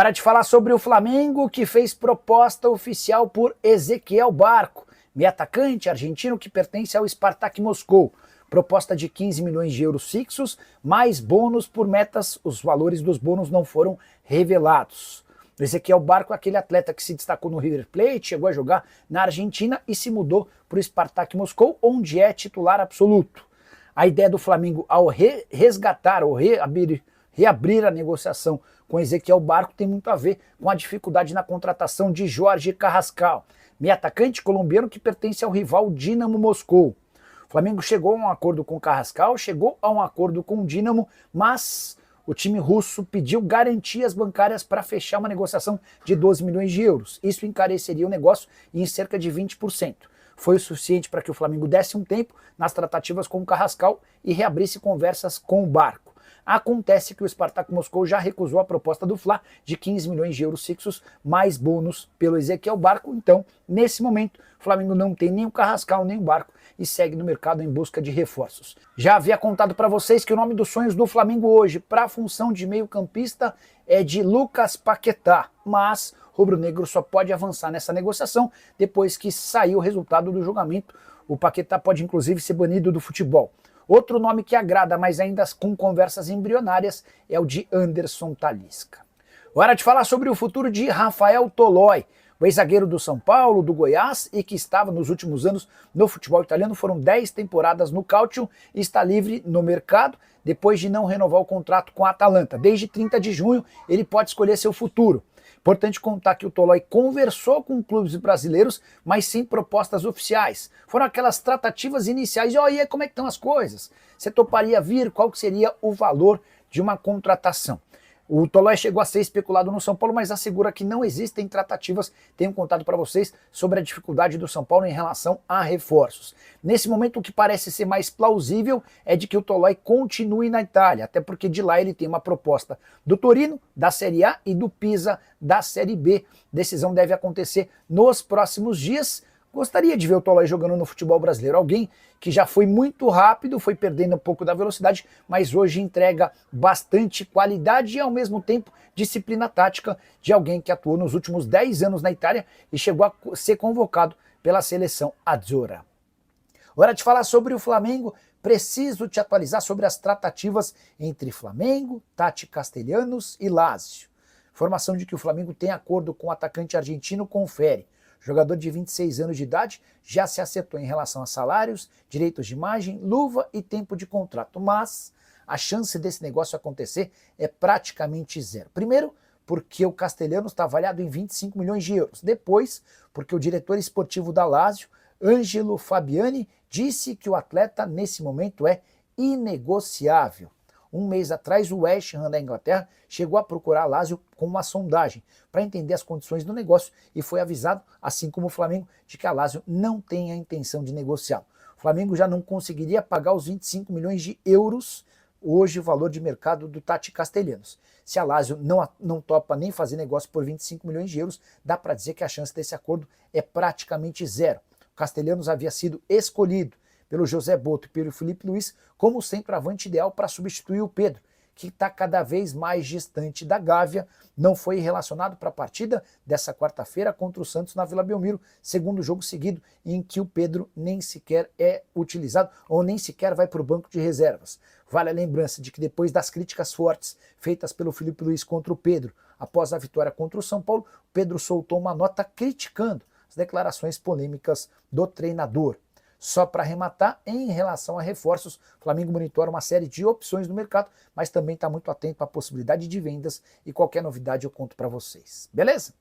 Para de falar sobre o Flamengo, que fez proposta oficial por Ezequiel Barco, meio atacante argentino que pertence ao Spartak Moscou. Proposta de 15 milhões de euros fixos, mais bônus por metas. Os valores dos bônus não foram revelados. O Ezequiel Barco é aquele atleta que se destacou no River Plate, chegou a jogar na Argentina e se mudou para o Spartak Moscou, onde é titular absoluto. A ideia do Flamengo ao resgatar ou reabrir a negociação com Ezequiel Barco tem muito a ver com a dificuldade na contratação de Jorge Carrascal, meio atacante colombiano que pertence ao rival Dinamo Moscou. O Flamengo chegou a um acordo com o Carrascal, chegou a um acordo com o Dinamo, mas o time russo pediu garantias bancárias para fechar uma negociação de 12 milhões de euros. Isso encareceria o negócio em cerca de 20%. Foi o suficiente para que o Flamengo desse um tempo nas tratativas com o Carrascal e reabrisse conversas com o Barco. Acontece que o Spartak Moscou já recusou a proposta do Fla de 15 milhões de euros fixos, mais bônus pelo Ezequiel Barco. Então, nesse momento, o Flamengo não tem nem o Carrascal nem o Barco e segue no mercado em busca de reforços. Já havia contado para vocês que o nome dos sonhos do Flamengo hoje para a função de meio-campista é de Lucas Paquetá, mas o rubro-negro só pode avançar nessa negociação depois que sair o resultado do julgamento. O Paquetá pode inclusive ser banido do futebol. Outro nome que agrada, mas ainda com conversas embrionárias, é o de Anderson Talisca. Hora de falar sobre o futuro de Rafael Tolói, o ex-zagueiro do São Paulo, do Goiás, e que estava nos últimos anos no futebol italiano. Foram 10 temporadas no Calcio e está livre no mercado depois de não renovar o contrato com a Atalanta. Desde 30 de junho ele pode escolher seu futuro. Importante contar que o Tolói conversou com clubes brasileiros, mas sem propostas oficiais. Foram aquelas tratativas iniciais de, e aí, como é que estão as coisas? Você toparia vir? Qual que seria o valor de uma contratação? O Tolói chegou a ser especulado no São Paulo, mas assegura que não existem tratativas. Tenho contado para vocês sobre a dificuldade do São Paulo em relação a reforços. Nesse momento, o que parece ser mais plausível é de que o Tolói continue na Itália, até porque de lá ele tem uma proposta do Torino, da Série A e do Pisa, da Série B. Decisão deve acontecer nos próximos dias. Gostaria de ver o Tolói jogando no futebol brasileiro. Alguém que já foi muito rápido, foi perdendo um pouco da velocidade, mas hoje entrega bastante qualidade e ao mesmo tempo disciplina tática de alguém que atuou nos últimos 10 anos na Itália e chegou a ser convocado pela seleção azzurra. Hora de falar sobre o Flamengo. Preciso te atualizar sobre as tratativas entre Flamengo, Tati Castellanos e Lazio. Informação de que o Flamengo tem acordo com o atacante argentino confere. Jogador de 26 anos de idade já se acertou em relação a salários, direitos de imagem, luva e tempo de contrato, mas a chance desse negócio acontecer é praticamente zero. Primeiro, porque o Castellanos está avaliado em 25 milhões de euros. Depois, porque o diretor esportivo da Lazio, Ângelo Fabiani, disse que o atleta nesse momento é inegociável. Um mês atrás, o West Ham da Inglaterra chegou a procurar a Lazio com uma sondagem para entender as condições do negócio e foi avisado, assim como o Flamengo, de que a Lazio não tem a intenção de negociá-lo. O Flamengo já não conseguiria pagar os 25 milhões de euros, hoje o valor de mercado do Tati Castellanos. Se a Lazio não topa nem fazer negócio por 25 milhões de euros, dá para dizer que a chance desse acordo é praticamente zero. O Castellanos havia sido escolhido pelo José Boto e pelo Felipe Luiz como o centroavante ideal para substituir o Pedro, que está cada vez mais distante da Gávea, não foi relacionado para a partida dessa quarta-feira contra o Santos na Vila Belmiro, segundo jogo seguido em que o Pedro nem sequer é utilizado ou nem sequer vai para o banco de reservas. Vale a lembrança de que depois das críticas fortes feitas pelo Felipe Luiz contra o Pedro, após a vitória contra o São Paulo, o Pedro soltou uma nota criticando as declarações polêmicas do treinador. Só para arrematar, em relação a reforços, o Flamengo monitora uma série de opções no mercado, mas também está muito atento à possibilidade de vendas e qualquer novidade eu conto para vocês. Beleza?